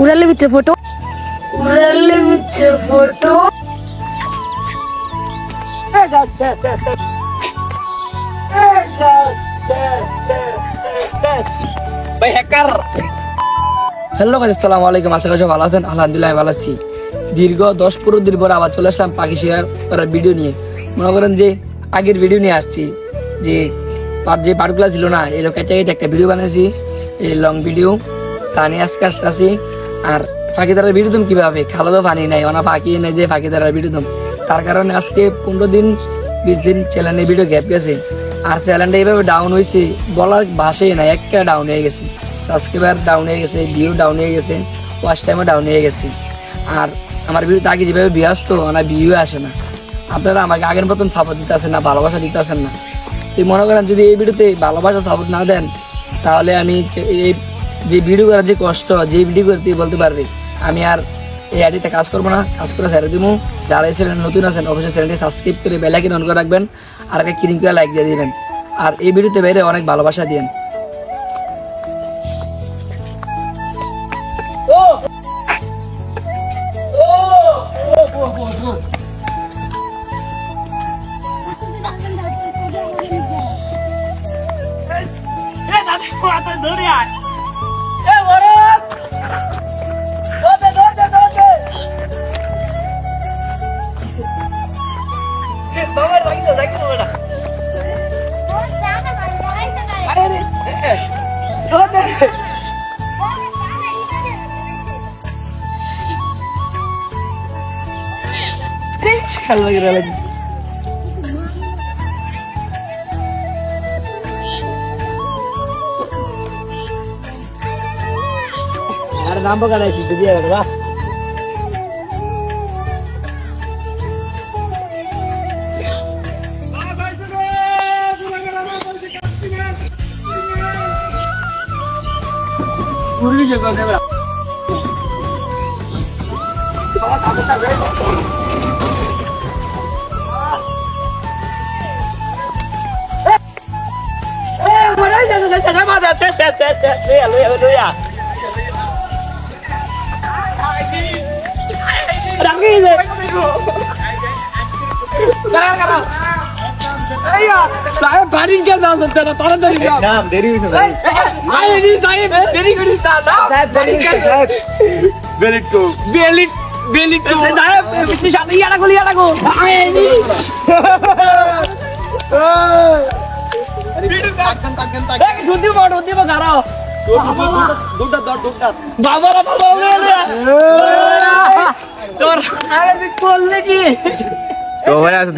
उड़ाले बिते फोटो ভাই hacker. Hello guys, আসসালামু আলাইকুম। আশা করি সবাই ভালো আছেন। আলহামদুলিল্লাহ ভালো আছি। দীর্ঘ 10-15 দিন পর আবার চলে আসলাম পাখি শিকার করার ভিডিও নিয়ে। মনে করেন যে আগের ভিডিও নিয়ে আসছি, যে পার্টগুলো ছিল না, এই লোকের একটা ভিডিও বানিয়েছি, এই লং ভিডিও তা নিয়ে আজকে আসতেছি। আর ফাঁকি ধরার ভিডিও তুমি কিভাবে খালো তো পানি নাই, ওনা ফাঁকি নেই যে ফাঁকি ধরার ভিডিও তুমি, তার কারণে আজকে 15-20 দিন চ্যানেলের ভিডিও গ্যাপ গেছে। আর চ্যানেলটা এইভাবে ডাউন হয়েছে বলার ভাষাই নাই, একটা ডাউন হয়ে গেছে, সাবস্ক্রাইবার ডাউন হয়ে গেছে, ভিউ ডাউন হয়ে গেছে, ওয়াচ টাইমও ডাউন হয়ে গেছে। আর আমার ভিডিওতে আগে যেভাবে ভিউ আসতো ওনার ভিউ আসে না। আপনারা আমাকে আগের মতন সাপোর্ট দিতে আসেন না, ভালোবাসা দিতে আসেন না। তুই মনে করেন যদি এই ভিডিওতে ভালোবাসা সাপোর্ট না দেন, তাহলে আমি এই যে ভিডিও করার যে কষ্ট, যে ভিডিও করতে বলতে পারবে আমি আর এই আইডিতে কাজ করবো না, কাজ করে ছেড়ে দিব। যারা এই চ্যানেল নতুন আছেন অবশ্যই চ্যানেলটি সাবস্ক্রাইব করে বেল আইকন অন করে রাখবেন, আর একটা ক্লিক করে লাইক দিয়ে দিবেন। আর এই ভিডিওতে বাইরে অনেক ভালোবাসা দিয়েন। নাম্বার কাটাইছি দিয়ে রাখবা।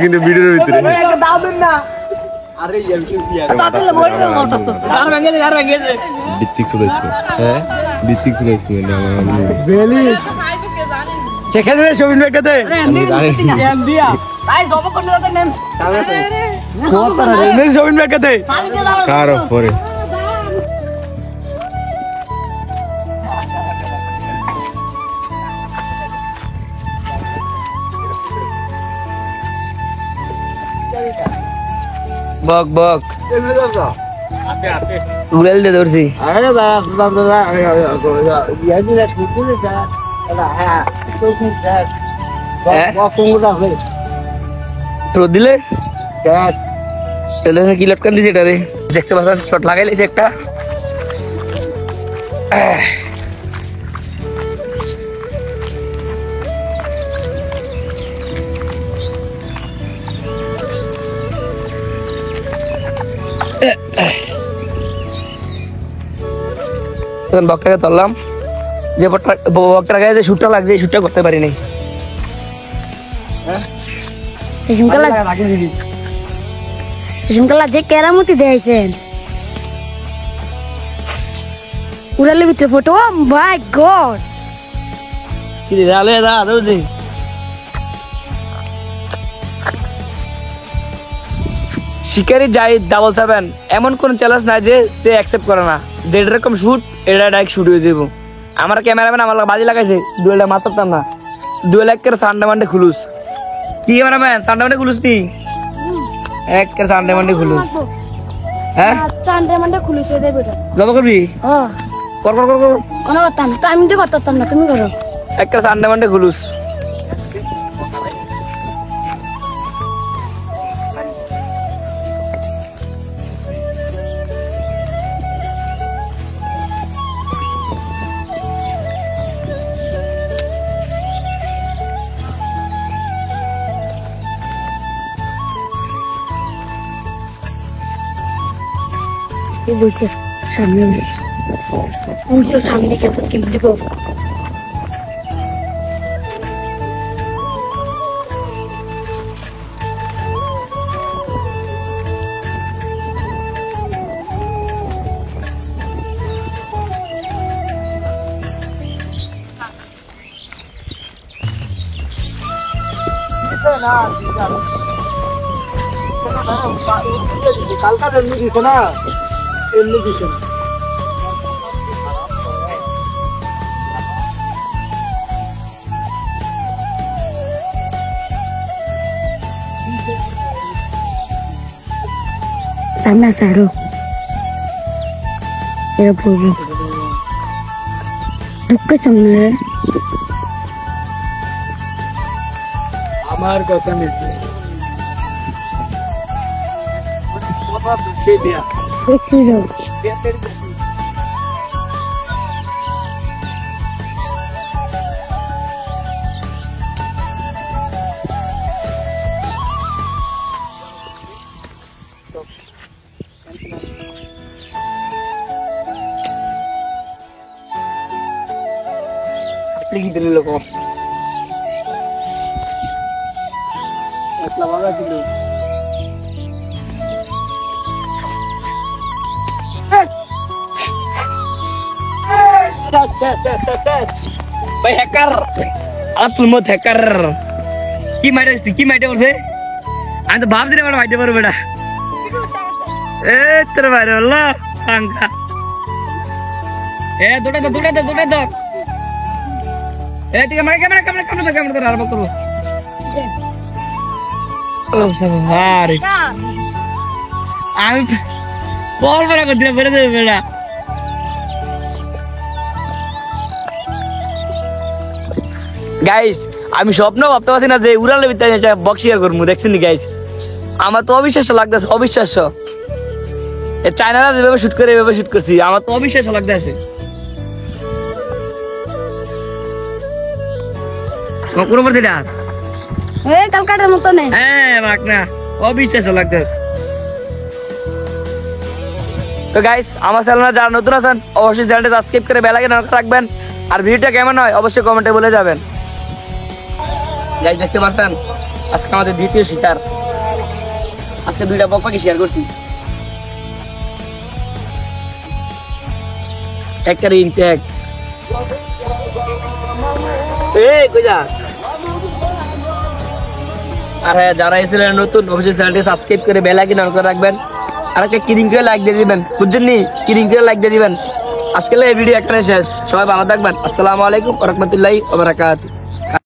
কিন্তু ভিডিওর ভিতরে কারো পরে বক বক উড়াল দিয়ে ধরছি। দিলে কি লটকান দিছে এটা রে, দেখতে পাচ্ছেন শট লাগাইলেছে একটা। বকটাকে ধরলাম, যে বকটার গায়ে যে শুটটা লাগছে এই শুটটা করতে পারি নাই। যে কেরামতি দিয়েছেন উড়ালে ভিতরে ফটো, মাই গড কি রে আলে দা দৌদি শিকারি জাহিদ 777 এমন কোন চ্যালেঞ্জ নাই যে অ্যাকসেপ্ট করে না, যে এরকম শুট এটা ডাইরেক্ট শুট হয়ে যাবো। আমার ক্যামেরাম্যান আমার বাজি লাগাইছে, ডুয়েলটা মারতাম না, ডুয়েল একের সানডে মানডে খুলুস। কি ক্যামেরাম্যান সানডে মানডে খুলুস নি? একের সানডে মানডে খুলুস। হ্যাঁ চান্ডে মান্ডে খুলিছে দেবে জমা করবি? ও কর কর কর কর কোন করতাম তো, আমি তো করতাম না, তুমি করো। একের সানডে মানডে খুলুস। এই বসে সামনে বসে বসে সামনে কে তো কেমনে গো। কালকা এমনি দিছে না, এমনি দিছে না। সামনে আছে আরো এরা পড়বো ঢুকে সামনে। আমার কথা নেই দেখছি তো কি দিল লোক একলা বাগা দিল। ভাই হ্যাকার আতুল মত হ্যাকার কি মাইরে কি মাইরে বলছে? আমি তো ভাব দিলে মাইতে পারবো বেটা। এ তোর বাইরে বললো পাঙ্কা। এ দুটা তো দুটা তো দুটা তো এ ঠিক আছে, ক্যামেরা ক্যামেরা ক্যামেরা ক্যামেরা করে আরম্ভ করবো। আরে আমি বল বড় করে দিলে বেড়ে দেবে বেটা। গাইস আমি স্বপ্ন ভাবতে পারছি না যে উড়ালের ভিতরে বক্সিয়ার করবো, দেখছেন গাইস? আমার তো অবিশ্বাস্য লাগতেছে, অবিশ্বাস্য। চায়নারা যেভাবে শুট করে এভাবে শুট করছি, আমার তো অবিশ্বাস্য লাগতেছে। কোন করতে ডাক এই কালকাটার মতো নেই। হ্যাঁ বাক না, অবিশ্বাস্য লাগতেছে। তো গাইস আমার চ্যানেলে যারা নতুন আছেন অবশ্যই চ্যানেলটা সাবস্ক্রাইব করে বেল আইকন রাখবেন, আর ভিডিওটা কেমন হয় অবশ্যই কমেন্টে বলে যাবেন। গাইস দেখতে পারতেন আজকে আমাদের দ্বিতীয় শিকার, আজকে 2টা বক পাখি শিকার করছি। একটা ইনটেক এই কই যা। আর হ্যাঁ যারা এই চ্যানেলে নতুন অবশ্যই চ্যানেলটি সাবস্ক্রাইব করে বেল আইকন অন করে রাখবেন, আর একটা কিরিং করে লাইক দিয়ে দিবেন, বুঝছেন নি? কিরিং করে লাইক দিয়ে দিবেন। আজকের এই ভিডিও এখানে শেষ, সবাই ভালো থাকবেন। আসসালামু আলাইকুম ওয়া রাহমাতুল্লাহি ওয়া বারাকাতুহু।